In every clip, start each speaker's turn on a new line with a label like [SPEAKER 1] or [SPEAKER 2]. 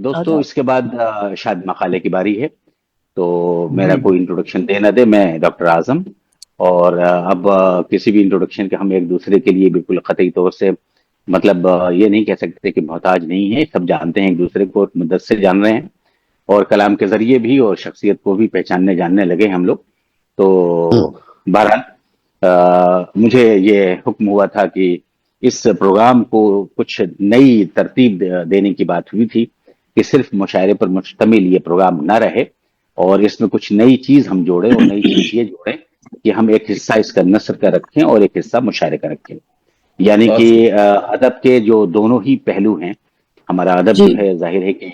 [SPEAKER 1] دوستو اس کے بعد شاید مقالے کی باری ہے. تو میرا
[SPEAKER 2] جی
[SPEAKER 1] کوئی انٹروڈکشن دے نہ دے، میں ڈاکٹر اعظم. اور اب کسی بھی انٹروڈکشن کے ہم ایک دوسرے کے لیے بالکل قطعی طور سے مطلب یہ نہیں کہہ سکتے کہ محتاج نہیں ہے. سب جانتے ہیں ایک دوسرے کو، مدت سے جان رہے ہیں، اور کلام کے ذریعے بھی اور شخصیت کو بھی پہچاننے جاننے لگے ہم لوگ. تو بہرحال مجھے یہ حکم ہوا تھا کہ اس پروگرام کو کچھ نئی ترتیب دینے کی بات ہوئی تھی کہ صرف مشاعرے پر مشتمل یہ پروگرام نہ رہے، اور اس میں کچھ نئی چیز ہم جوڑیں، اور نئی چیز یہ جوڑیں کہ ہم ایک حصہ اس کا نثر کا رکھیں اور ایک حصہ مشاعرے کا رکھیں. یعنی کہ ادب کے جو دونوں ہی پہلو ہیں. ہمارا ادب جو
[SPEAKER 2] جی
[SPEAKER 1] ہے ظاہر ہے کہ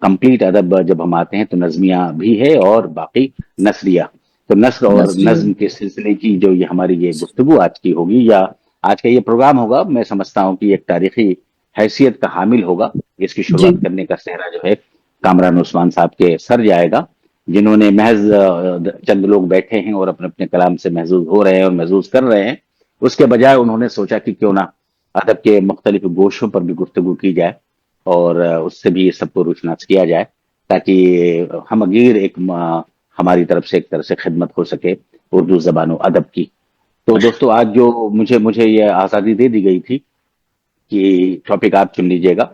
[SPEAKER 1] کمپلیٹ ادب جب ہم آتے ہیں تو نظمیہ بھی ہے اور باقی نثریہ. تو نثر اور
[SPEAKER 2] نسری
[SPEAKER 1] نظم کے سلسلے کی جو یہ ہماری یہ گفتگو آج کی ہوگی، یا آج کا یہ پروگرام ہوگا، میں سمجھتا ہوں کہ ایک تاریخی حیثیت کا حامل ہوگا. اس کی
[SPEAKER 2] جی
[SPEAKER 1] شروعات کرنے کا صحرا جو ہے کامران عثمان صاحب کے سر جائے گا، جنہوں نے محض چند لوگ بیٹھے ہیں اور اپنے اپنے کلام سے محظوظ ہو رہے ہیں اور محظوظ کر رہے ہیں. اس کے بجائے انہوں نے سوچا کہ کیوں نہ ادب کے مختلف گوشوں پر بھی گفتگو کی جائے اور اس سے بھی سب کو روشناس کیا جائے، تاکہ ہم اگیر ایک ہماری طرف سے ایک طرح سے خدمت ہو سکے اردو زبان و ادب کی. تو دوستو آج جو مجھے یہ آزادی دے دی گئی تھی کہ ٹاپک آپ چن لیجئے گا.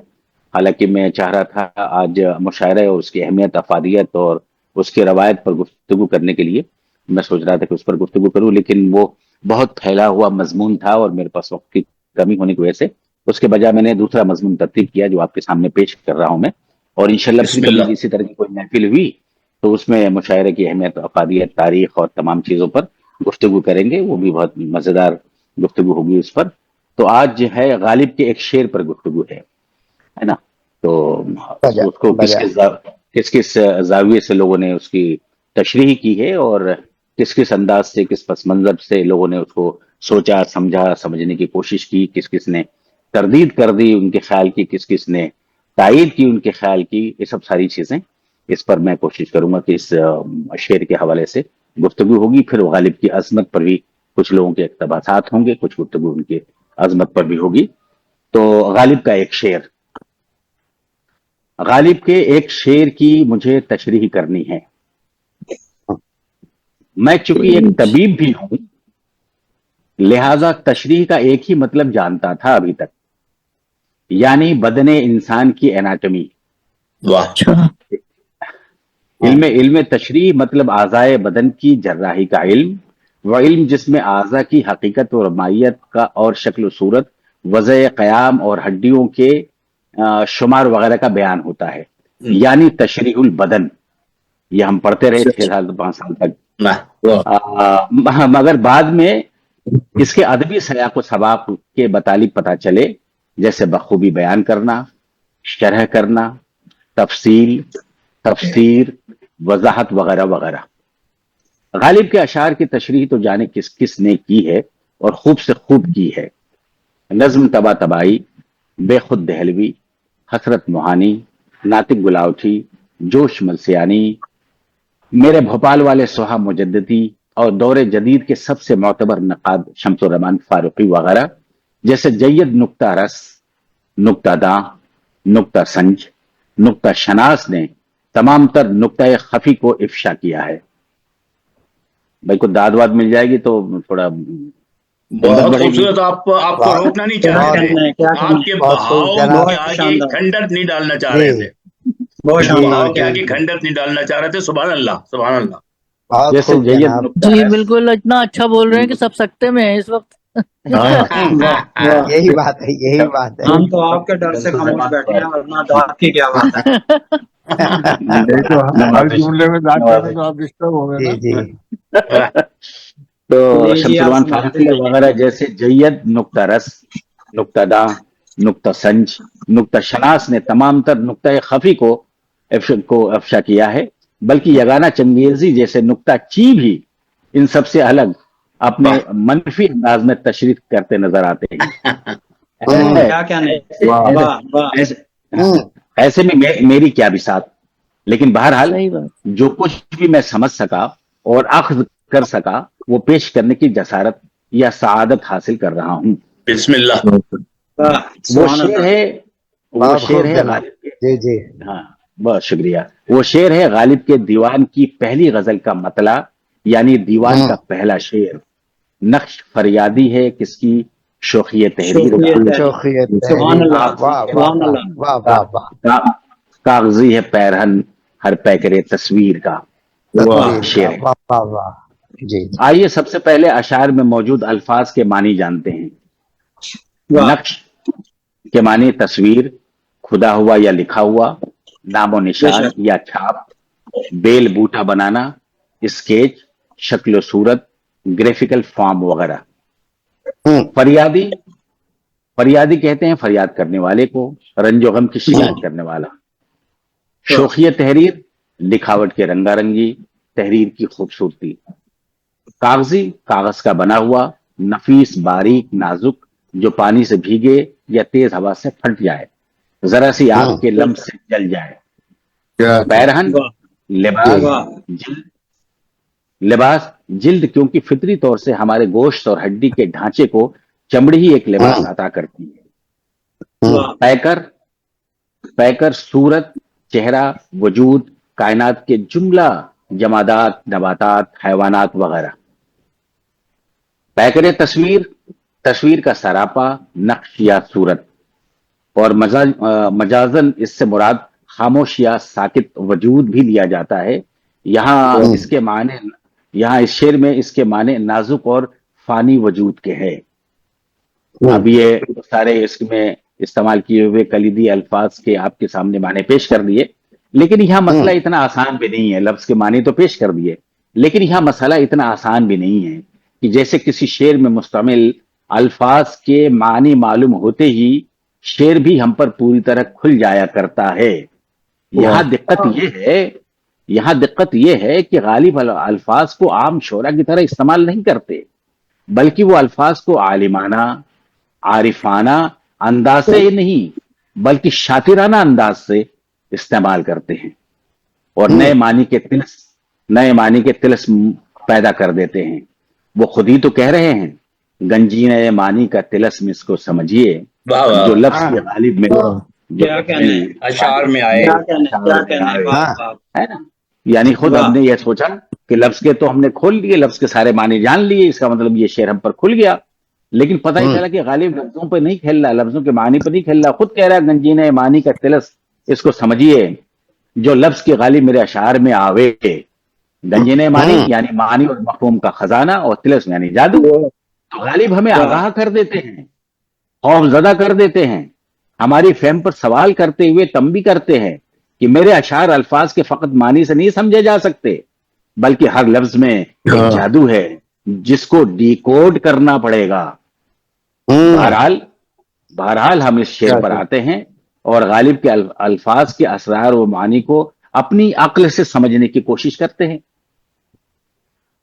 [SPEAKER 1] حالانکہ میں چاہ رہا تھا آج مشاعرے اور اس کی اہمیت، افادیت اور اس کی روایت پر گفتگو کرنے کے لیے میں سوچ رہا تھا کہ اس پر گفتگو کروں، لیکن وہ بہت پھیلا ہوا مضمون تھا اور میرے پاس وقت کی کمی ہونے کی وجہ سے اس کے بجائے میں نے دوسرا مضمون ترتیب کیا جو آپ کے سامنے پیش کر رہا ہوں میں. اور انشاءاللہ پھر
[SPEAKER 2] بسم
[SPEAKER 1] کبھی
[SPEAKER 2] اللہ
[SPEAKER 1] اسی طرح کی کوئی محفل ہوئی تو اس میں مشاعرے کی اہمیت، افادیت، تاریخ اور تمام چیزوں پر گفتگو کریں گے. وہ بھی بہت مزیدار گفتگو ہوگی اس پر. تو آج جو ہے غالب کے ایک شعر پر گفتگو ہے نا. تو
[SPEAKER 3] بجا
[SPEAKER 1] اس کو
[SPEAKER 3] بجا
[SPEAKER 1] کس کس زاویے سے لوگوں نے اس کی تشریح کی ہے، اور کس کس انداز سے، کس پس منظر سے لوگوں نے اس کو سوچا، سمجھا، سمجھنے کی کوشش کی، کس کس نے تردید کر دی ان کے خیال کی، کس کس نے تائید کی ان کے خیال کی. یہ سب ساری چیزیں اس پر میں کوشش کروں گا کہ اس شعر کے حوالے سے گفتگو ہوگی. پھر غالب کی عظمت پر بھی کچھ لوگوں کے اقتباسات ہوں گے، کچھ گفتگو ان کی عظمت پر بھی ہوگی. تو غالب کا ایک شعر، غالب کے ایک شعر کی مجھے تشریح کرنی ہے. میں چونکہ ایک طبیب بھی ہوں، لہذا تشریح کا ایک ہی مطلب جانتا تھا ابھی تک، یعنی بدن انسان کی اناٹمی.
[SPEAKER 2] واہ اچھا
[SPEAKER 1] علم تشریح مطلب اعضائے بدن کی جراحی کا علم، وہ علم جس میں اعضاء کی حقیقت اور ماہیت کا اور شکل و صورت، وضع قیام اور ہڈیوں کے شمار وغیرہ کا بیان ہوتا ہے. یعنی تشریح البدن. یہ ہم پڑھتے رہے 6 سال 5 سال تک، مگر بعد میں اس کے ادبی سیاق و سباق کے متعلق پتہ چلے، جیسے بخوبی بیان کرنا، شرح کرنا، تفصیل، تفسیر، وضاحت وغیرہ وغیرہ. غالب کے اشعار کی تشریح تو جانے کس کس نے کی ہے اور خوب سے خوب کی ہے. نظم طبع طبائی، بے خود دہلوی، حسرت موہانی، ناطق گلاوٹھی، جوش ملسیانی، میرے بھوپال والے سوہا مجددی، اور دور جدید کے سب سے معتبر نقاد شمس الرحمان فاروقی وغیرہ جیسے جید نکتہ رس، نکتہ داں، نکتہ سنج، نکتہ شناس نے تمام تر نکتہ خفی کو افشا کیا ہے. بھائی کو داد واد مل جائے گی تو تھوڑا ہمت
[SPEAKER 2] بہت
[SPEAKER 1] بڑھے گی.
[SPEAKER 2] خوبصورت. آپ کو روکنا نہیں چاہ رہے تھے، آپ کے
[SPEAKER 3] بہت خوب
[SPEAKER 2] بہاؤ
[SPEAKER 3] جناب.
[SPEAKER 2] کے آگے کھنڈر نہیں ڈالنا چاہ
[SPEAKER 3] جی
[SPEAKER 2] رہے تھے.
[SPEAKER 4] بہت شاندار.
[SPEAKER 2] بہاؤ کے آگے کھنڈر نہیں ڈالنا چاہ رہے تھے. سبحان اللہ سبحان اللہ.
[SPEAKER 3] بہت
[SPEAKER 1] جیسے
[SPEAKER 3] خوب
[SPEAKER 1] جید
[SPEAKER 3] جناب.
[SPEAKER 1] نکتہ
[SPEAKER 5] جی
[SPEAKER 1] رس.
[SPEAKER 5] بالکل اتنا اچھا بول رہے ہیں کہ سب سکتے میں ہیں اس وقت.
[SPEAKER 3] یہی بات ہے، یہی بات ہے.
[SPEAKER 4] ہم تو آپ کے ڈر سے خاموش بیٹھے ہیں، ورنہ داد کی کیا بات ہے.
[SPEAKER 6] نہیں تو ہر جملے میں داد کریں تو آپ ڈسٹرب ہو گئے
[SPEAKER 3] جی
[SPEAKER 6] نا.
[SPEAKER 3] جی
[SPEAKER 1] تو
[SPEAKER 4] جی
[SPEAKER 1] شمس
[SPEAKER 4] آپ
[SPEAKER 1] الرحمان
[SPEAKER 4] سناتے
[SPEAKER 1] فاروقی
[SPEAKER 4] جائیے.
[SPEAKER 1] وغیرہ جیسے جید نکتہ رس، نکتہ داں، نکتہ سنج، نکتہ شناس نے تمام تر نکتہ خفی کو افشا کیا ہے. بلکہ یگانہ چنگیزی جیسے نکتہ چی بھی ان سب سے الگ اپنے منفی انداز میں تشریح کرتے نظر آتے ہیں.
[SPEAKER 4] کیا نہیں. واہ واہ.
[SPEAKER 1] ایسے میں میری کیا بساط. لیکن بہرحال
[SPEAKER 5] صحیح بات.
[SPEAKER 1] جو کچھ بھی میں سمجھ سکا اور اخذ کر سکا وہ پیش کرنے کی جسارت یا سعادت حاصل کر رہا ہوں.
[SPEAKER 2] بسم اللہ.
[SPEAKER 1] وہ شعر ہے وہ
[SPEAKER 3] بہت
[SPEAKER 1] شعر
[SPEAKER 3] خوب
[SPEAKER 1] ہے
[SPEAKER 3] جناب.
[SPEAKER 1] غالب کے،
[SPEAKER 3] جی جی.
[SPEAKER 1] ہاں بہت شکریہ. وہ شعر ہے غالب کے دیوان کی پہلی غزل کا مطلع، یعنی دیوان کا پہلا شعر. نقش فریادی ہے کس کی؟ شوخی تحریر کا.
[SPEAKER 3] شوخیت
[SPEAKER 4] سبحان
[SPEAKER 3] تحریر.
[SPEAKER 4] اللہ
[SPEAKER 3] واہ واہ
[SPEAKER 4] سبحان
[SPEAKER 3] واہ
[SPEAKER 4] اللہ.
[SPEAKER 3] واہ واہ واہ.
[SPEAKER 1] کاغذی ہے پیرہن ہر پیکرے تصویر کا.
[SPEAKER 3] تصویر کا.
[SPEAKER 1] شعر ہے.
[SPEAKER 3] واہ واہ واہ. جی جی.
[SPEAKER 1] آئیے سب سے پہلے اشعار میں موجود الفاظ کے معنی جانتے ہیں.
[SPEAKER 4] واہ.
[SPEAKER 1] نقش کے معنی تصویر، کھدا ہوا یا لکھا ہوا، نام و نشان یا چھاپ، بیل بوٹا بنانا، اسکیچ، شکل و صورت، گرافیکل فارم وغیرہ. فریادی، فریادی کہتے ہیں فریاد کرنے والے کو، رنج و غم کی شکایت کرنے والا. شوخی تحریر، لکھاوٹ کے رنگا رنگی، تحریر کی خوبصورتی. کاغذی، کاغذ کا بنا ہوا، نفیس، باریک، نازک، جو پانی سے بھیگے یا تیز ہوا سے پھٹ جائے، ذرا سی آگ کے لمس سے جل جائے. پیرہن، لباس،
[SPEAKER 4] واہ.
[SPEAKER 1] جلد، لباس جلد کیونکہ فطری طور سے ہمارے گوشت اور ہڈی کے ڈھانچے کو چمڑی ہی ایک لباس عطا کرتی ہے.
[SPEAKER 4] واہ.
[SPEAKER 1] پیکر، پیکر صورت، چہرہ، وجود، کائنات کے جملہ جمادات، نباتات، حیوانات وغیرہ. پیکر تصویر، تصویر کا سراپا، نقش یا صورت. اور مجازن اس سے مراد خاموش یا ساکت وجود بھی لیا جاتا ہے. یہاں اس کے معنی، یہاں اس شعر میں اس کے معنی نازک اور فانی وجود کے ہیں. اب یہ سارے اس میں استعمال کیے ہوئے کلیدی الفاظ کے آپ کے سامنے معنی پیش کر دیے، لیکن یہاں مسئلہ اتنا آسان بھی نہیں ہے. لفظ کے معنی تو پیش کر دیے، لیکن یہاں مسئلہ اتنا آسان بھی نہیں ہے کہ جیسے کسی شعر میں مشتمل الفاظ کے معنی معلوم ہوتے ہی شعر بھی ہم پر پوری طرح کھل جایا کرتا ہے. یہاں دقت یہ ہے، یہاں دقت یہ ہے کہ غالب الفاظ کو عام شعرا کی طرح استعمال نہیں کرتے، بلکہ وہ الفاظ کو عالمانہ، عارفانہ انداز سے نہیں بلکہ شاطرانہ انداز سے استعمال کرتے ہیں، اور نئے معنی کے تلس، نئے معنی کے تلس پیدا کر دیتے ہیں. وہ خود ہی تو کہہ رہے ہیں، گنجینہ معنی کا تلسم اس کو سمجھیے،
[SPEAKER 2] واہ واہ.
[SPEAKER 1] جو لفظ کے غالب میں
[SPEAKER 4] کیا کہنے ہیں.
[SPEAKER 2] اشعار میں آئے.
[SPEAKER 4] کیا کہنے ہیں. کیا کہنے ہیں. واہ واہ.
[SPEAKER 1] ہے نا. یعنی خود ہم نے یہ سوچا کہ لفظ کے تو ہم نے کھول لیے، لفظ کے سارے معنی جان لیے، اس کا مطلب یہ شعر ہم پر کھل گیا، لیکن پتہ ہی چلا کہ غالب لفظوں پہ نہیں کھیل رہا، لفظوں کے معنی پہ نہیں کھیل رہا. خود کہہ رہا ہے گنجینہ معنی کا تلس اس کو سمجھیے، جو لفظ کے غالب میرے اشعار میں آوے. گنجینہ معنی یعنی معنی اور مفہوم کا خزانہ، اور تلس یعنی جادو. تو غالب ہمیں آگاہ کر دیتے ہیں، خوف زدہ کر دیتے ہیں، ہماری فہم پر سوال کرتے ہوئے تنبیہ کرتے ہیں کہ میرے اشعار الفاظ کے فقط معنی سے نہیں سمجھے جا سکتے، بلکہ ہر لفظ میں ایک جادو ہے جس کو ڈی کوڈ کرنا پڑے گا. بہرحال ہم اس شعر پر آتے ہیں اور غالب کے الفاظ کے اسرار و معانی کو اپنی عقل سے سمجھنے کی کوشش کرتے ہیں.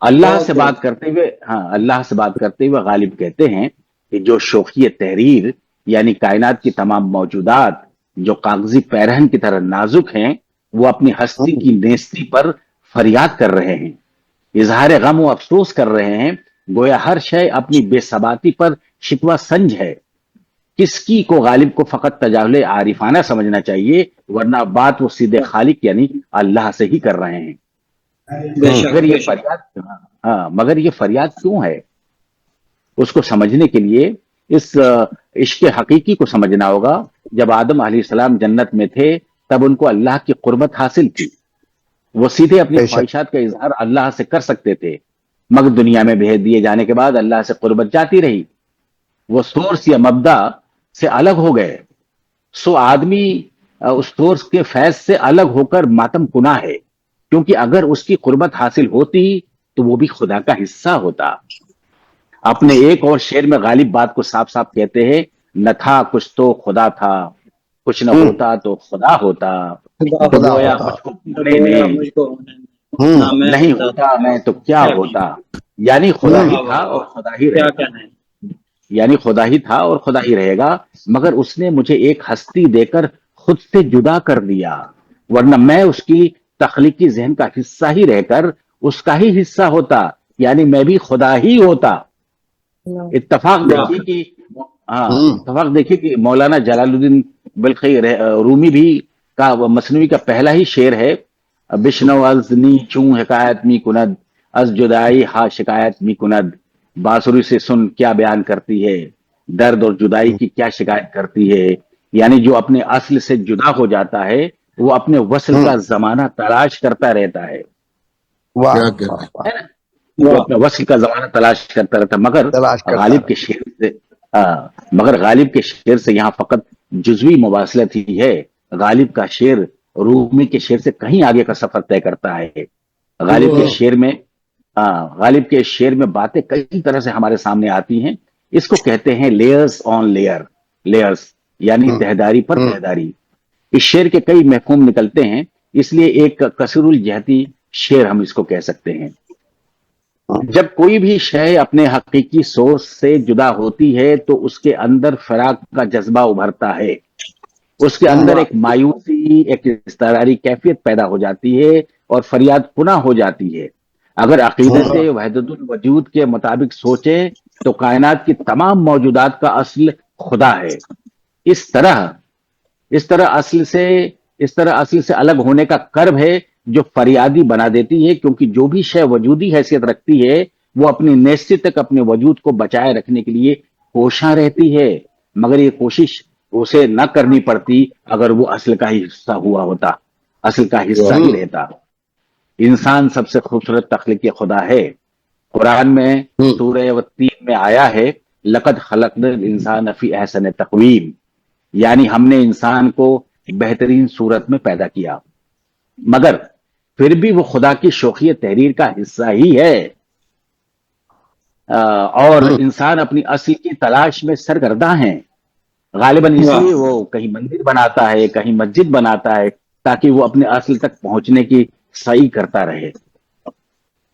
[SPEAKER 1] اللہ سے بات کرتے ہوئے، ہاں اللہ سے بات کرتے ہوئے غالب کہتے ہیں کہ جو شوخی تحریر یعنی کائنات کی تمام موجودات جو کاغذی پیرہن کی طرح نازک ہیں، وہ اپنی ہستی کی نیستی پر فریاد کر رہے ہیں، اظہار غم و افسوس کر رہے ہیں، گویا ہر شے اپنی بے ثباتی پر شکوہ سنج ہے. کس کی کو غالب کو فقط تجاہل عارفانہ سمجھنا چاہیے، ورنہ بات وہ سیدھے خالق یعنی اللہ سے ہی کر رہے ہیں. مگر یہ فریاد، ہاں مگر یہ فریاد کیوں ہے؟ اس کو سمجھنے کے لیے اس عشق حقیقی کو سمجھنا ہوگا. جب آدم علیہ السلام جنت میں تھے تب ان کو اللہ کی قربت حاصل تھی، وہ سیدھے اپنی خواہشات کا اظہار اللہ سے کر سکتے تھے، مگر دنیا میں بھیج دیے جانے کے بعد اللہ سے قربت جاتی رہی، وہ سورس یا مبدا سے الگ ہو گئے. سو آدمی اس سورس کے فیض سے الگ ہو کر ماتم کنا ہے، کیونکہ اگر اس کی قربت حاصل ہوتی تو وہ بھی خدا کا حصہ ہوتا. اپنے ایک اور شعر میں غالب بات کو صاف صاف کہتے ہیں، نہ تھا کچھ تو خدا تھا، کچھ نہ ہوتا تو خدا ہوتا، گویا مجھ کو نہیں ہوتا میں تو کیا ہوتا. یعنی خدا ہی تھا اور خدا ہی رہے گا، یعنی خدا ہی تھا اور خدا ہی رہے گا، مگر اس نے مجھے ایک ہستی دے کر خود سے جدا کر دیا، ورنہ میں اس کی تخلیقی ذہن کا حصہ ہی رہ کر اس کا ہی حصہ ہوتا، یعنی میں بھی خدا ہی ہوتا. اتفاق دیکھیے کہ مولانا جلال الدین بالخیر رومی بھی کا مصنوعی کا پہلا ہی شعر ہے، بشنو از نی چوں حکایت می کند، از جدائی ہا شکایت می کند، بانسری سے سن کیا بیان کرتی ہے، درد اور جدائی کی کیا شکایت کرتی ہے. یعنی جو اپنے اصل سے جدا ہو جاتا ہے وہ اپنے وصل کا زمانہ تلاش کرتا رہتا ہے،
[SPEAKER 3] واہ
[SPEAKER 6] کیا
[SPEAKER 3] واہ
[SPEAKER 6] کہتے ہیں.
[SPEAKER 3] واہ.
[SPEAKER 1] ہے نا؟ وہ اپنے وصل کا زمانہ تلاش کرتا رہتا، مگر
[SPEAKER 3] تلاش کرتا
[SPEAKER 1] غالب کے
[SPEAKER 3] رہتا.
[SPEAKER 1] شعر سے مگر غالب کے شعر سے یہاں فقط جزوی مواصلت ہی ہے. غالب کا شعر رومی کے شعر سے کہیں آگے کا سفر طے کرتا ہے. غالب کے شعر میں غالب کے شعر میں باتیں کئی طرح سے ہمارے سامنے آتی ہیں. اس کو کہتے ہیں لیئرز آن لیئر، لیئرز یعنی تہداری پر تہداری. اس شعر کے کئی مفہوم نکلتے ہیں، اس لیے ایک کثیر الجہتی شعر ہم اس کو کہہ سکتے ہیں. جب کوئی بھی شے اپنے حقیقی سورس سے جدا ہوتی ہے تو اس کے اندر فراق کا جذبہ ابھرتا ہے، اس کے اندر ایک مایوسی، ایک اضطراری کیفیت پیدا ہو جاتی ہے اور فریاد پناہ ہو جاتی ہے. اگر عقیدت وحدت الوجود کے مطابق سوچے تو کائنات کی تمام موجودات کا اصل خدا ہے. اس طرح اصل سے الگ ہونے کا کرب ہے جو فریادی بنا دیتی ہے، کیونکہ جو بھی شے وجودی حیثیت رکھتی ہے وہ اپنی نیستی تک اپنے وجود کو بچائے رکھنے کے لیے کوشاں رہتی ہے، مگر یہ کوشش اسے نہ کرنی پڑتی اگر وہ اصل کا ہی حصہ ہوا ہوتا، اصل کا حصہ ہی رہتا. انسان سب سے خوبصورت تخلیق خدا ہے. قرآن میں سورہ والتین میں آیا ہے لقد خلقنا الانسان فی احسن تقویم، یعنی ہم نے انسان کو بہترین صورت میں پیدا کیا، مگر پھر بھی وہ خدا کی شوخی تحریر کا حصہ ہی ہے. اور انسان اپنی اصل کی تلاش میں سرگرداں ہیں. غالباً اس لیے وہ کہیں مندر بناتا ہے، کہیں مسجد بناتا ہے، تاکہ وہ اپنے اصل تک پہنچنے کی سعی کرتا رہے.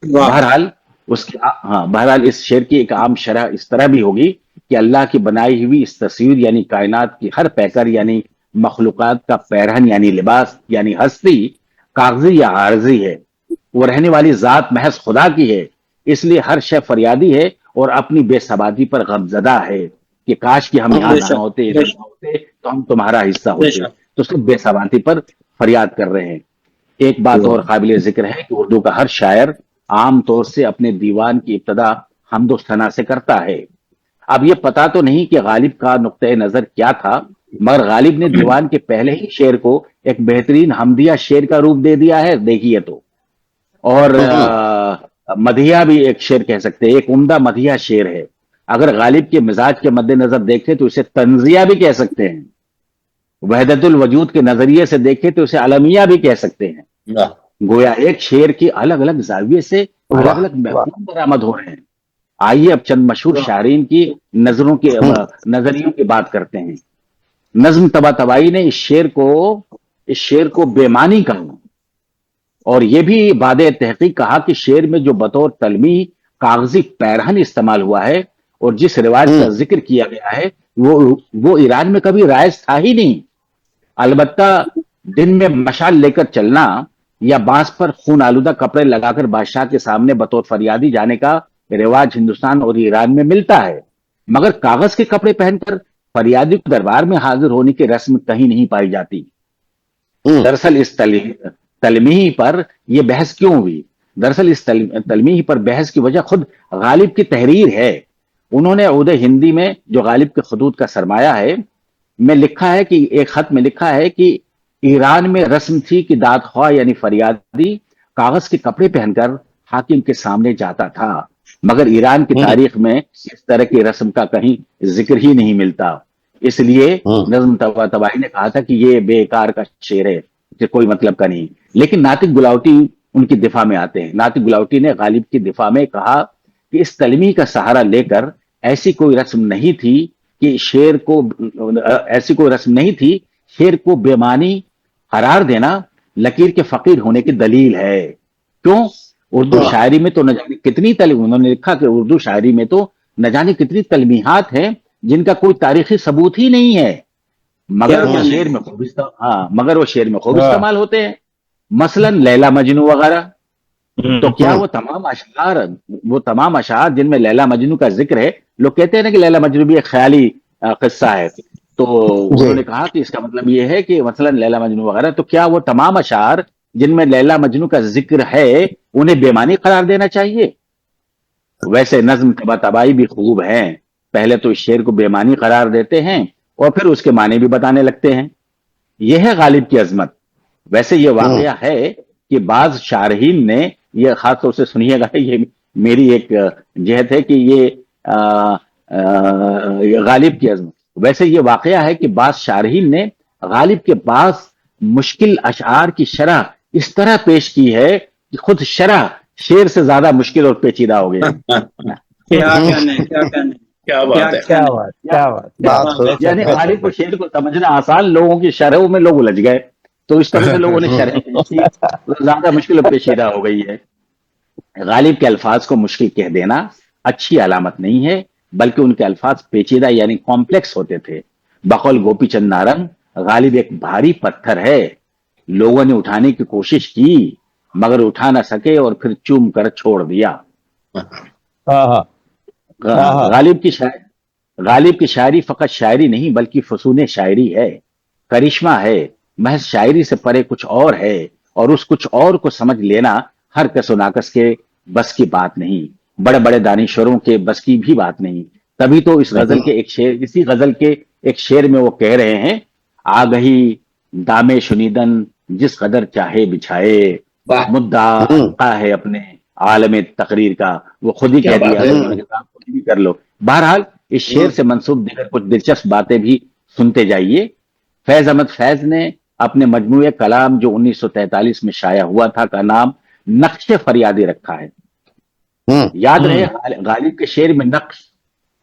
[SPEAKER 1] بہرحال بہرحال اس شعر کی ایک عام شرح اس طرح بھی ہوگی کہ اللہ کی بنائی ہوئی اس تصویر یعنی کائنات کی ہر پیکر یعنی مخلوقات کا پیرہن یعنی لباس یعنی ہستی کاغذی یا عارضی ہے، وہ رہنے والی ذات محض خدا کی ہے. اس لیے ہر شے فریادی ہے اور اپنی بے ثباتی پر غمزدہ ہے کہ کاش کہ ہم یہاں نہ ہوتے تو ہم تمہارا حصہ ہوتے. تو صرف بے ثباتی پر فریاد کر رہے ہیں. ایک بات اور قابل ذکر ہے کہ اردو کا ہر شاعر عام طور سے اپنے دیوان کی ابتدا حمد و ثنا سے کرتا ہے. اب یہ پتا تو نہیں کہ غالب کا نقطۂ نظر کیا تھا، مگر غالب نے دیوان کے پہلے ہی شعر کو ایک بہترین حمدیہ شعر کا روپ دے دیا ہے، دیکھیے تو. اور مدیحہ بھی ایک شعر کہہ سکتے ہیں، ایک عمدہ مدیحہ شعر ہے. اگر غالب کے مزاج کے مد نظر دیکھیں تو اسے تنزیہ بھی کہہ سکتے ہیں، وحدت الوجود کے نظریے سے دیکھیں تو اسے المیہ بھی کہہ سکتے ہیں. گویا ایک شعر کی الگ الگ زاویے سے الگ الگ مفہوم برآمد ہو رہے ہیں. آئیے اب چند مشہور شاعرین کی نظریوں کی بات کرتے ہیں. نظم طباطبائی نے اس شعر کو بے معنی کہا، اور یہ بھی بعد تحقیق کہا کہ شعر میں جو بطور تلمیح کاغذی پیرہن استعمال ہوا ہے اور جس رواج کا ذکر کیا گیا ہے وہ ایران میں کبھی رائج تھا ہی نہیں. البتہ دن میں مشال لے کر چلنا یا بانس پر خون آلودہ کپڑے لگا کر بادشاہ کے سامنے بطور فریادی جانے کا رواج ہندوستان اور ایران میں ملتا ہے، مگر کاغذ کے کپڑے پہن کر فریادی کے دربار میں حاضر ہونے کی رسم کہیں نہیں پائی جاتی. دراصل اس تلمیح پر یہ بحث کیوں ہوئی؟ دراصل اس تلمیح پر بحث کی وجہ خود غالب کی تحریر ہے. انہوں نے عود ہندی میں جو غالب کے خطوط کا سرمایہ ہے میں لکھا ہے کہ ایک خط میں لکھا ہے کہ ایران میں رسم تھی کہ داد خواہ یعنی فریادی کاغذ کے کپڑے پہن کر حاکم کے سامنے جاتا تھا، مگر ایران کی تاریخ میں اس طرح کی رسم کا کہیں ذکر ہی نہیں ملتا. اس لیے نظم طباطبائی نے کہا تھا کہ یہ بیکار کا شعر ہے، کہ کوئی مطلب کا نہیں. لیکن ناطق گلاوٹی ان کی دفاع میں آتے ہیں. ناطق گلاوٹی نے غالب کی دفاع میں کہا کہ اس تلمیح کا سہارا لے کر ایسی کوئی رسم نہیں تھی شعر کو بے معنی قرار دینا لکیر کے فقیر ہونے کی دلیل ہے. کیوں؟ اردو شاعری میں تو نہ جانے کتنی انہوں نے لکھا کہ اردو شاعری میں تو نہ جانے کتنی تلمیحات ہیں جن کا کوئی تاریخی ثبوت ہی نہیں ہے، مگر وہ شعر میں خوب استعمال ہوتے ہیں. مثلا لیلا مجنو وغیرہ. تو کیا وہ تمام اشعار جن میں لیلا مجنو کا ذکر ہے، لوگ کہتے ہیں نا کہ لیلا مجنو بھی ایک خیالی قصہ ہے، تو انہوں نے کہا کہ اس کا مطلب یہ ہے کہ مثلا لیلا مجنو وغیرہ، تو کیا وہ تمام اشعار جن میں لیلا مجنو کا ذکر ہے انہیں بے معنی قرار دینا چاہیے؟ ویسے نظم طباطبائی بھی خوب ہیں، پہلے تو اس شعر کو بے معنی قرار دیتے ہیں اور پھر اس کے معنی بھی بتانے لگتے ہیں، یہ ہے غالب کی عظمت۔ ویسے یہ واقعہ ہے کہ بعض شارحین نے، یہ خاص طور سے سنیے گا، یہ میری ایک جہت ہے کہ یہ غالب کی عظمت، ویسے یہ واقعہ ہے کہ بعض شارحین نے غالب کے بعض مشکل اشعار کی شرح اس طرح پیش کی ہے کہ خود شرح شعر سے زیادہ مشکل اور پیچیدہ ہو گیا۔
[SPEAKER 2] کیا بات ہے،
[SPEAKER 3] کیا بات
[SPEAKER 1] یعنی غالب کو شعر کو سمجھنا آسان، لوگوں کی شرحوں میں لوگ الجھ گئے، تو اس طرح سے لوگوں نے شرح پیش کی، زیادہ مشکل اور پیچیدہ ہو گئی ہے۔ غالب کے الفاظ کو مشکل کہہ دینا اچھی علامت نہیں ہے، بلکہ ان کے الفاظ پیچیدہ یعنی کمپلیکس ہوتے تھے۔ بقول گوپی چند نارنگ، غالب ایک بھاری پتھر ہے، لوگوں نے اٹھانے کی کوشش کی مگر اٹھا نہ سکے اور پھر چوم کر چھوڑ دیا۔ غالب کی شاعری فقط شاعری نہیں بلکہ فسون شاعری ہے، کرشمہ ہے، محض شاعری سے پرے کچھ اور ہے، اور اس کچھ اور کو سمجھ لینا ہر کس و ناکس کے بس کی بات نہیں، بڑے بڑے دانشوروں کے بس کی بھی بات نہیں۔ تبھی تو اس غزل کے ایک شعر، اسی غزل کے ایک شعر میں وہ کہہ رہے ہیں، آگہی دامے شنیدن جس قدر چاہے بچھائے، مدعا ہے اپنے عالم تقریر کا، وہ خود ہی کہہ دیا، خود ہی کر لو۔ بہرحال اس شعر سے منسوب دیگر کچھ دلچسپ باتیں بھی سنتے جائیے۔ فیض احمد فیض نے اپنے مجموعہ کلام جو 1943 میں شائع ہوا تھا کا نام نقش فریادی رکھا ہے۔ یاد رہے غالب کے شعر میں نقش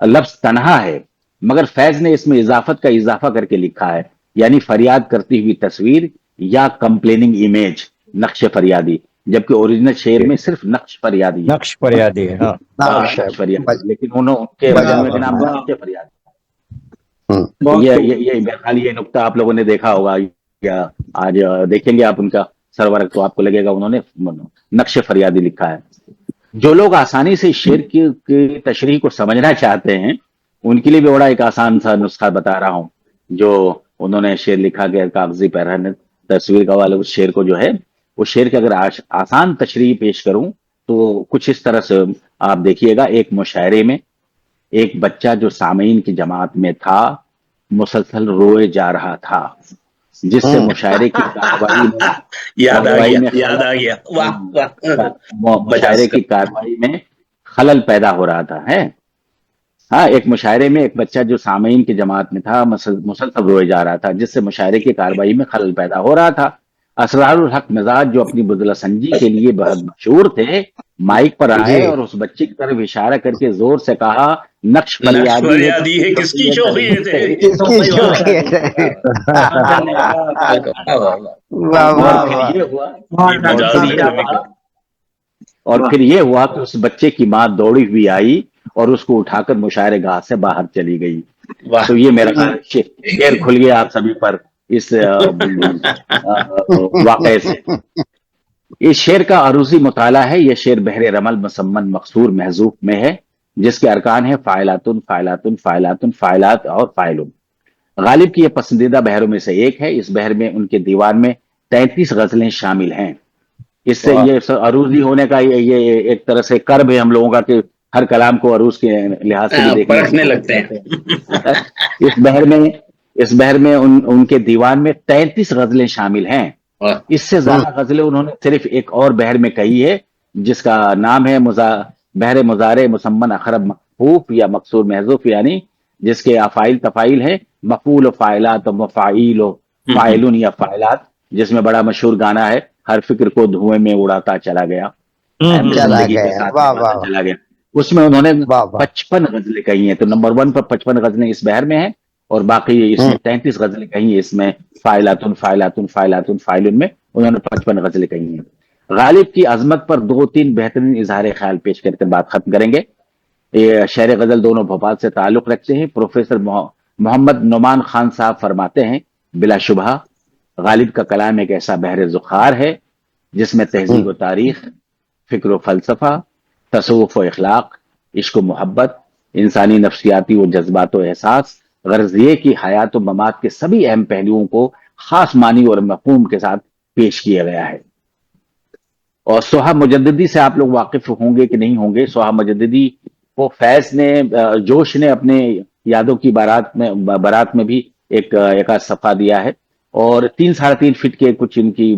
[SPEAKER 1] لفظ تنہا ہے، مگر فیض نے اس میں اضافت کا اضافہ کر کے لکھا ہے، یعنی فریاد کرتی ہوئی تصویر یا کمپلیننگ امیج، نقش فریادی، جبکہ اوریجنل شعر میں صرف نقش فریادی ہے،
[SPEAKER 7] نقش فریادی ہے، ہاں
[SPEAKER 1] نقش فریادی، لیکن انہوں ان کے مجموعے کا نام نقش فریادی۔ یہ بہرحال یہ نقطہ آپ لوگوں نے دیکھا ہوگا، یا آج دیکھیں گے آپ ان کا سرورق تو آپ کو لگے گا انہوں نے نقش فریادی لکھا ہے۔ جو لوگ آسانی سے شعر کی تشریح کو سمجھنا چاہتے ہیں ان کے لیے بھی بڑا ایک آسان سا نسخہ بتا رہا ہوں، جو انہوں نے شعر لکھا گیا کاغذی پیرہن تصویر کا والا، اس شعر کو جو ہے، اس شعر کی اگر آسان تشریح پیش کروں تو کچھ اس طرح سے آپ دیکھیے گا۔ ایک مشاعرے میں ایک بچہ جو سامعین کی جماعت میں تھا مسلسل روئے جا رہا تھا، جس سے مشاعرے کی کارروائی مشاعرے کی کارروائی میں خلل پیدا ہو رہا تھا ہے۔ ہاں، ایک مشاعرے میں ایک بچہ جو سامعین کی جماعت میں تھا مسلسل روئے جا رہا تھا، جس سے مشاعرے کی کارروائی میں خلل پیدا ہو رہا تھا۔ اسرار الحق مزاج جو اپنی بزلہ سنجی کے لیے بہت مشہور تھے، مائک پر آئے اور اس بچے کی طرف اشارہ کر کے زور سے کہا، نقش فریادی ہے
[SPEAKER 2] کس کی شوخی ہے۔
[SPEAKER 1] اور پھر یہ ہوا کہ اس بچے کی ماں دوڑی ہوئی آئی اور اس کو اٹھا کر مشاعرے گاہ سے باہر چلی گئی۔ تو یہ میرا شعر کھل گیا آپ سبھی پر اس واقعے سے۔ اس شعر کا عروضی مطالعہ ہے۔ یہ شعر بحر رمل مسمن مقصور محذوف میں ہے، جس کے ارکان ہیں فاعلاتن فاعلاتن فاعلاتن فاعلات اور فاعلن۔ غالب کی یہ پسندیدہ بحروں میں سے ایک ہے۔ اس بحر میں ان کے دیوان میں 33 غزلیں شامل ہیں۔ اس سے یہ عروضی ہونے کا یہ ایک طرح سے کرب ہے ہم لوگوں کا کہ ہر کلام کو عروض کے لحاظ سے بھی
[SPEAKER 2] پرکھنے لگتے ہیں۔
[SPEAKER 1] اس بحر میں ان کے دیوان میں 33 غزلیں شامل ہیں۔ اس سے زیادہ غزلیں انہوں نے صرف ایک اور بحر میں کہی ہے، جس کا نام ہے بحر مضارع مسمن اخرب مخفوف یا مقصور محذوف، یعنی جس کے افائل تفائل ہیں، مفعول و فاعلات و مفاعیل و فاعلون یا فاعلات، جس میں بڑا مشہور گانا ہے، ہر فکر کو دھوئیں میں اڑاتا چلا گیا، چلا گیا۔ اس میں انہوں نے 55 غزلیں کہی ہیں۔ تو نمبر 1 پر 55 غزلیں اس بحر میں ہیں، اور باقی اس میں 33 غزلیں کہی ہیں۔ اس میں فاعلاتن فاعلاتن فاعلاتن فاعلن میں انہوں نے 55 غزلیں کہی ہیں۔ غالب کی عظمت پر 2-3 بہترین اظہار خیال پیش کر کے بات ختم کریں گے۔ یہ شعر غزل دونوں بھوپال سے تعلق رکھتے ہیں۔ پروفیسر محمد نعمان خان صاحب فرماتے ہیں، بلا شبہ غالب کا کلام ایک ایسا بحر ذخار ہے جس میں تہذیب و تاریخ، فکر و فلسفہ، تصوف و اخلاق، عشق و محبت، انسانی نفسیاتی و جذبات و احساس، غرض یہ کہ حیات و ممات کے سبھی اہم پہلوؤں کو خاص معنی اور مفہوم کے ساتھ پیش کیا گیا ہے۔ اور سہا مجددی سے آپ لوگ واقف ہوں گے کہ نہیں ہوں گے۔ سہا مجددی کو فیض نے، جوش نے اپنے یادوں کی بارات میں بھی ایک آدھ صفحہ دیا ہے، اور 3-3.5 فٹ کے کچھ ان کی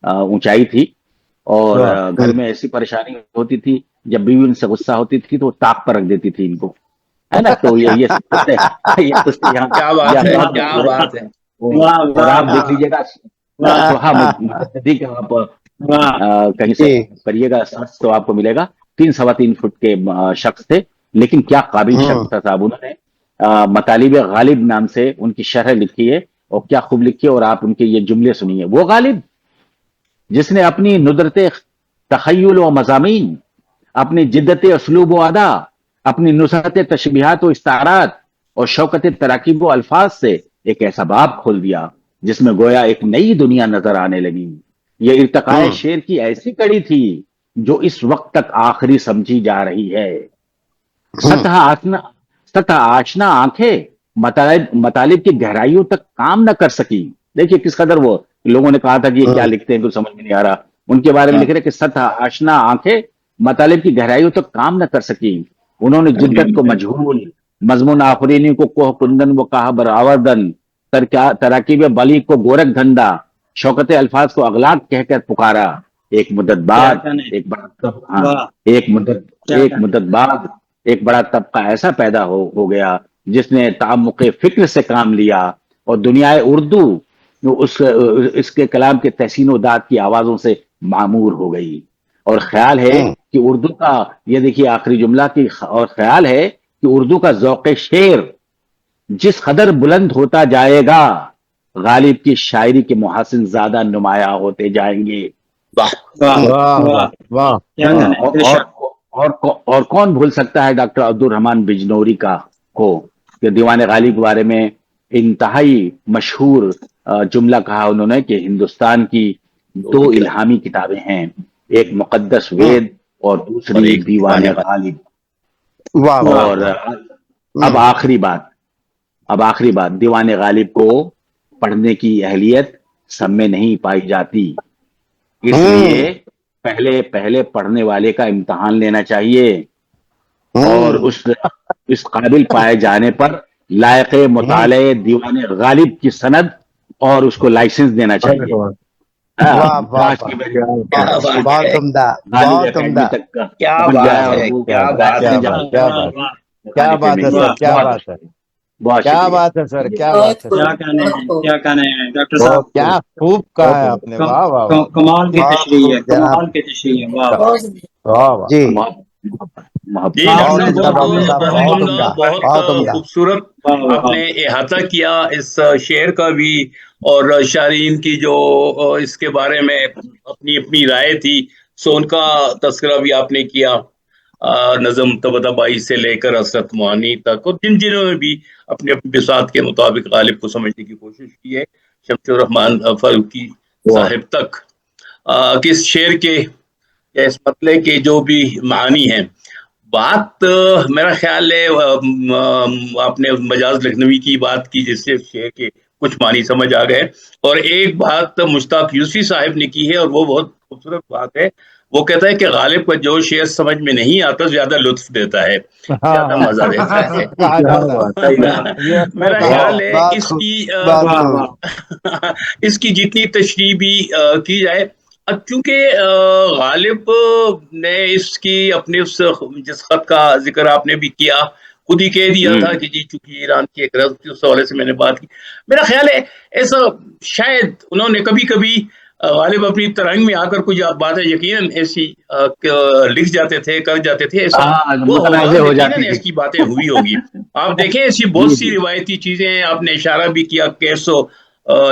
[SPEAKER 1] اونچائی تھی، اور گھر میں ایسی پریشانی ہوتی تھی جب بیوی ان سے غصہ ہوتی تھی تو وہ طاق پر رکھ دیتی تھی ان کو، ہے نا۔ تو یہ
[SPEAKER 2] کیا بات ہے، کیا بات ہے۔
[SPEAKER 1] اور آپ دیکھ لیجیے گا سہا مجددی کا آپ کہیں سے کریے گا سرچ تو آپ کو ملے گا، 3-3.25 فٹ کے شخص تھے، لیکن کیا قابل شخص تھا صاحب۔ انہوں نے مطالب غالب نام سے ان کی شرح لکھی ہے، اور کیا خوب لکھی ہے، اور آپ ان کے یہ جملے سنیے۔ وہ غالب جس نے اپنی ندرت تخیل و مضامین، اپنی جدت اسلوب و ادا، اپنی نصرت تشبیہات و استعارات اور شوکت تراکیب و الفاظ سے ایک ایسا باب کھول دیا جس میں گویا ایک نئی دنیا نظر آنے لگی۔ یہ ارتقاء شعر کی ایسی کڑی تھی جو اس وقت تک آخری سمجھی جا رہی ہے۔ سطح آشنا آنکھیں مطالب کی گہرائیوں تک کام نہ کر سکی۔ دیکھیے کس قدر وہ لوگوں نے کہا تھا کہ یہ کیا لکھتے ہیں، کچھ سمجھ میں نہیں آ رہا، ان کے بارے میں لکھ رہے کہ سطح آشنا آنکھیں مطالب کی گہرائیوں تک کام نہ کر سکی۔ انہوں نے جدت کو مجہول، مضمون آفرینی کو کوہ کندن و کہا برآوردن، تراکیب بلی کو گورکھ دھندا، شوکت الفاظ کو اغلاق کہہ کر پکارا۔ ایک مدت بعد ایک بڑا طبقہ ایسا پیدا ہو گیا جس نے تعمق فکر سے کام لیا، اور دنیا اردو اس کے کلام کے تحسین و داد کی آوازوں سے معمور ہو گئی۔ اور خیال ہے کہ اردو کا، یہ دیکھیے آخری جملہ کی، اور خیال ہے کہ اردو کا ذوق شعر جس قدر بلند ہوتا جائے گا، غالب کی شاعری کے محاسن زیادہ نمایاں ہوتے جائیں گے۔ اور کون بھول سکتا ہے ڈاکٹر عبد الرحمن بجنوری کو کہ دیوان غالب کے بارے میں انتہائی مشہور جملہ کہا انہوں نے کہ ہندوستان کی 2 الہامی کتابیں ہیں، ایک مقدس وید اور دوسری دیوان غالب۔ اور اب آخری بات، دیوان غالب کو پڑھنے کی اہلیت سب میں نہیں پائی جاتی، اس لیے پہلے پڑھنے والے کا امتحان لینا چاہیے، اور اس قابل پائے جانے پر لائق مطالعے دیوان غالب کی سند اور اس کو لائسنس دینا چاہیے۔
[SPEAKER 3] کیا بات ہے سر، کیا بات ہے،
[SPEAKER 4] کیا کہنے ہیں ڈاکٹر صاحب،
[SPEAKER 3] کیا خوب کہا ہے آپ نے، واہ واہ
[SPEAKER 4] کمال کی تشریح ہے، کمال کی تشریح ہے، واہ
[SPEAKER 3] واہ جی۔
[SPEAKER 2] بہت خوبصورت آپ نے احاطہ کیا اس شعر کا بھی، اور شارین کی جو اس کے بارے میں اپنی رائے تھی، سو ان کا تذکرہ بھی آپ نے کیا، نظم طباطبائی سے لے کر حسرت معانی تک، اور جنہوں نے بھی اپنے بساط کے مطابق غالب کو سمجھنے کی کوشش کی ہے، شمس الرحمان فاروقی صاحب تک، کس شعر کے یا اس مطلع کے جو بھی معانی ہیں۔ بات میرا خیال ہے آپ نے مجاز لکھنوی کی بات کی جس سے شعر کے کچھ معنی سمجھ آ گئے، اور ایک بات مشتاق یوسفی صاحب نے کی ہے، اور وہ بہت خوبصورت بات ہے، وہ کہتا ہے کہ غالب کا جو شعر سمجھ میں نہیں آتا زیادہ لطف دیتا ہے، زیادہ مزہ دیتا ہے۔ میرا خیال ہے اس کی جتنی تشریح بھی کی جائے، کیونکہ غالب نے اس کی اپنے جس خط کا ذکر آپ نے بھی کیا، خود ہی کہہ دیا تھا کہ جی چونکہ ایران کی ایک رزم تھی، اس حوالے سے میں نے بات کی۔ میرا خیال ہے ایسا شاید انہوں نے کبھی غالب اپنی ترنگ میں آ کر کچھ باتیں یقیناً ایسی لکھ جاتے تھے، کر جاتے تھے، ایسا اس کی باتیں ہوئی ہوگی۔ آپ دیکھیں ایسی بہت سی روایتی چیزیں ہیں، آپ نے اشارہ بھی کیا کیسو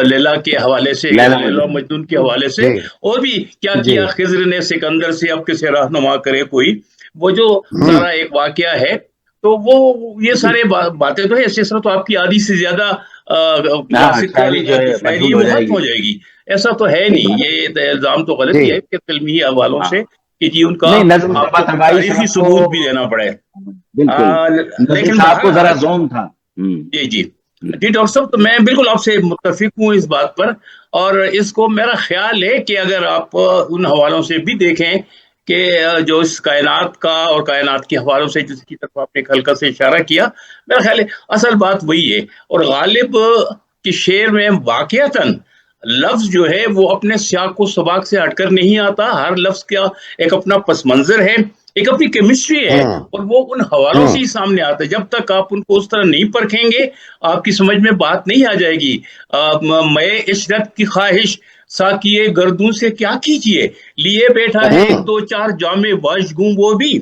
[SPEAKER 2] لیلا کے حوالے سے، لیلا مجنون کے حوالے سے، اور بھی کیا خضر نے سکندر سے اب کسے رہنما کرے کوئی، وہ جو سارا ایک واقعہ ہے، تو وہ یہ سارے باتیں تو ہے، اس طرح تو آپ کی آدھی سے زیادہ شاعری وہ ختم ہو جائے گی۔ ایسا تو ہے نہیں، یہ الزام تو غلط ہی ہے کہ فلمی حوالوں سے کہ جی ان کا تاریخی ثبوت بھی دینا پڑے،
[SPEAKER 1] لیکن آپ کو ذرا زوم تھا
[SPEAKER 2] جی جی جی ڈاکٹر صاحب، تو میں بالکل آپ سے متفق ہوں اس بات پر، اور اس کو میرا خیال ہے کہ اگر آپ ان حوالوں سے بھی دیکھیں کہ جو اس کائنات کا اور کائنات کے حوالوں سے جس کی طرف آپ نے ہلکا سے اشارہ کیا، میرا خیال ہے اصل بات وہی ہے. اور غالب کے شعر میں واقعتاً لفظ جو ہے وہ اپنے سیاق و سباق سے ہٹ کر نہیں آتا. ہر لفظ کا ایک اپنا پس منظر ہے، ایک اپنی کیمسٹری ہے، اور وہ ان حوالوں سے ہی سامنے آتا ہے. جب تک آپ ان کو اس طرح نہیں پرکھیں گے آپ کی سمجھ میں بات نہیں آ جائے گی. میں عشرت کی خواہش ساکیے گردوں سے کیا کیجیے، لیے بیٹھا ہے ایک دو چار جام واش گوں وہ بھی.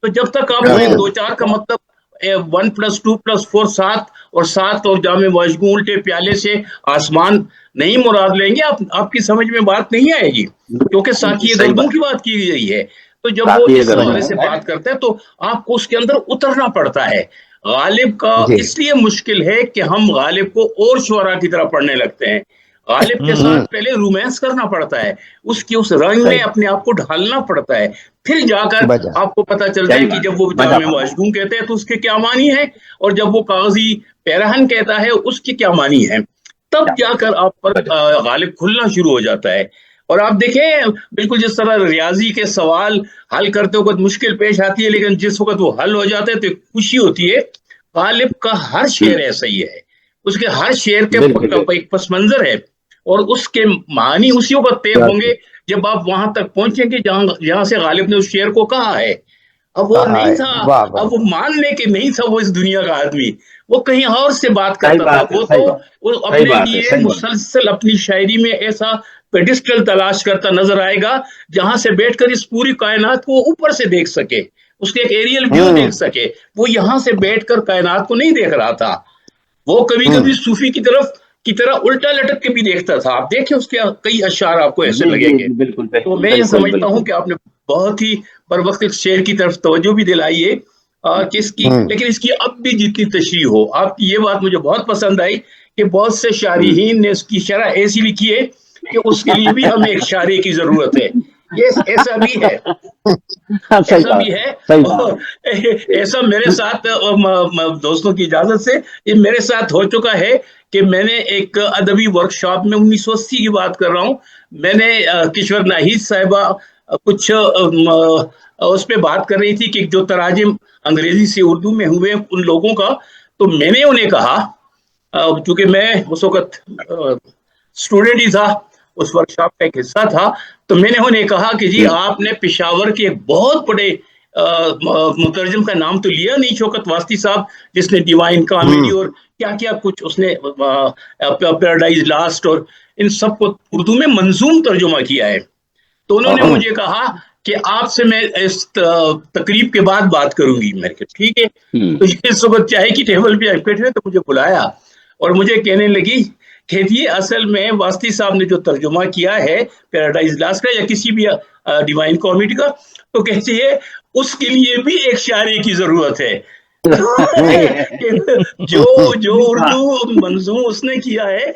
[SPEAKER 2] تو جب تک آپ ایک دو چار کا مطلب 1+2+4 7 اور 7 اور جام واش گوں الٹے پیالے سے آسمان نہیں مراد لیں گے، آپ کی سمجھ میں بات نہیں آئے گی، کیونکہ ساکیے گردوں کی بات کی گئی ہے. تو جب وہ اس حوالے سے بات کرتا ہے تو آپ کو اس کے اندر اترنا پڑتا ہے. غالب کا اس لیے مشکل ہے کہ ہم غالب کو اور شعراء کی طرح پڑھنے لگتے ہیں. غالب کے ساتھ پہلے رومانس کرنا پڑتا ہے، اس کی اس رنگ میں اپنے آپ کو ڈھالنا پڑتا ہے، پھر جا کر آپ کو پتا چلتا ہے کہ جب وہ جامع واش-گوں کہتے ہیں تو اس کے کیا معنی ہے، اور جب وہ کاغذی پیرہن کہتا ہے اس کی کیا معنی ہے. تب جا کر آپ پر غالب کھلنا شروع ہو جاتا ہے. اور آپ دیکھیں بالکل جس طرح ریاضی کے سوال حل کرتے وقت مشکل پیش آتی ہے، لیکن جس وقت وہ حل ہو جاتے ہیں تو ایک خوشی ہوتی ہے. غالب کا ہر شعر ایسا ہی ہے، اس کے ہر شعر کے ایک پس منظر ہے، اور اس کے معنی اسی وقت طے ہوں گے جب آپ وہاں تک پہنچیں گے جہاں سے غالب نے اس شعر کو کہا ہے. اب وہ نہیں تھا، اب وہ ماننے کے نہیں تھا وہ اس دنیا کا آدمی، وہ کہیں اور سے بات کرتا تھا. وہ تو اپنے لیے مسلسل اپنی شاعری میں ایسا پیڈسٹل تلاش کرتا نظر آئے گا جہاں سے بیٹھ کر اس پوری کائنات کو اوپر سے دیکھ سکے، اس کے ایک ایریل ویو دیکھ سکے. وہ یہاں سے بیٹھ کر کائنات کو نہیں دیکھ رہا تھا، وہ کبھی کبھی صوفی کی طرح الٹا لٹک کے بھی دیکھتا تھا. آپ دیکھیں اس کے کئی اشعار آپ کو ایسے لگیں گے. تو میں یہ سمجھتا ہوں کہ آپ نے بہت ہی پر وقت اس شعر کی طرف توجہ بھی دلائی ہے کہ اس کی، لیکن اس کی اب بھی جتنی تشریح ہو. آپ کی یہ بات مجھے بہت پسند آئی کہ بہت سے شارحین نے اس کی شرح ایسی لکھی ہے کہ اس کے لیے بھی ہمیں ایک شارح کی ضرورت ہے. یہ ایسا بھی ہے، ایسا بھی ہے. اور ایسا میرے ساتھ دوستوں کی اجازت سے یہ میرے ساتھ ہو چکا ہے کہ میں نے ایک ادبی ورکشاپ میں 1980 کی بات کر رہا ہوں، میں نے کشور ناہید صاحبہ کچھ اس پہ بات کر رہی تھی کہ جو تراجم انگریزی سے اردو میں ہوئے ان لوگوں کا. تو میں نے انہیں کہا، چونکہ میں اس وقت اسٹوڈنٹ ہی تھا، اس ورکشاپ کا ایک حصہ تھا، تو میں نے انہیں کہا کہ جی آپ نے پشاور کے ایک بہت بڑے مترجم کا نام تو لیا نہیں، شوکت واسطی صاحب، جس نے ڈیوائن کامیڈی اور کیا کیا کچھ اس نے پیراڈائز لاسٹ اور ان سب کو اردو میں منظوم ترجمہ کیا ہے. تو انہوں نے مجھے کہا کہ آپ سے میں اس تقریب کے بعد بات کروں گی. میں نے کہا ٹھیک ہے. تو اس وقت چائے کی ٹیبل پہ بیٹھے تو مجھے بلایا اور مجھے کہنے لگی کہ یہ اصل میں واسطی صاحب نے جو ترجمہ کیا ہے پیراڈائز لاسٹ کا یا کسی بھی ڈیوائن کامیڈی کا، تو کہتے ہیں اس کے لیے بھی ایک شاعری کی ضرورت ہے. جو اردو منظوم اس نے کیا ہے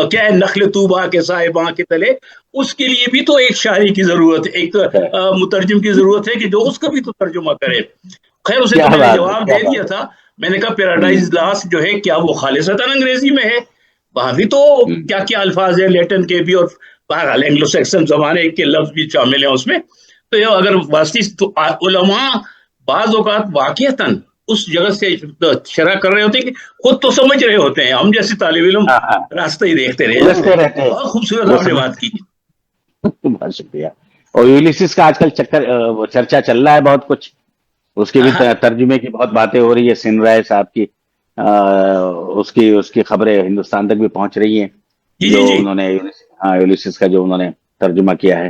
[SPEAKER 2] کیا ہے، نخل طوبہ کے صاحباں کے تلے، اس کے لیے بھی تو ایک شاعری کی ضرورت ہے، ایک مترجم کی ضرورت ہے کہ جو اس کا بھی تو ترجمہ کرے. خیر اسے تو میں نے جواب دے دیا تھا. میں نے کہا پیراڈائز لاسٹ جو ہے کیا وہ خالصتاً انگریزی میں ہے؟ وہاں بھی تو کیا کیا الفاظ ہیں لیٹن کے بھی، اور بہرحال اینگلو سیکسن زمانے کے لفظ بھی شامل ہیں اس میں. تو اگر واسطی تو علماء بعض اوقات واقعتاً اس جگہ سے شرح کر رہے ہوتے ہیں کہ خود تو سمجھ رہے ہوتے ہیں، ہم جیسے طالب علم راستہ ہی دیکھتے رہے. بہت خوبصورت آپ نے بات کی.
[SPEAKER 1] بہت شکریہ. اور یولیسس کا آج کل چرچا چل رہا ہے بہت کچھ، اس کی بھی ترجمے کی بہت باتیں ہو رہی ہے. سن رائے صاحب کی اس کی خبریں ہندوستان تک بھی پہنچ رہی ہیں، جو انہوں نے یولیسس کا جو انہوں نے ترجمہ کیا ہے.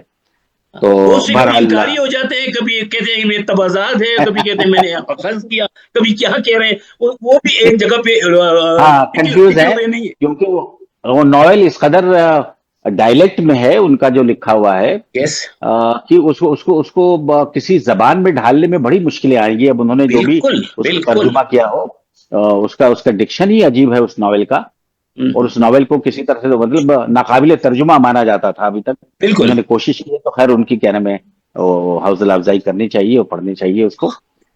[SPEAKER 1] تو
[SPEAKER 2] انکاری ہو جاتے ہیں، کبھی کہتے ہیں یہ تبازات ہے، کبھی کہتے ہیں میں نے اخذ کیا، کبھی کیا کہہ رہے ہیں. وہ بھی ایک جگہ پہ
[SPEAKER 1] کنفیوز ہے، کیونکہ وہ ناول اس قدر ڈائلیکٹ میں ہے ان کا جو لکھا ہوا ہے کہ اس کو کسی زبان میں ڈھالنے میں بڑی مشکلیں آئیں گی. اب انہوں نے جو بھی اس کا ترجمہ کیا ہو، اس کا ڈکشن ہی عجیب ہے اس ناول کا، اور اس ناول کو کسی طرح سے مطلب ناقابل ترجمہ مانا جاتا تھا ابھی تک. انہوں نے کوشش کی ہے، تو خیر ان کی کہنے میں حوصلہ افزائی کرنی چاہیے اور پڑھنی چاہیے اس کو.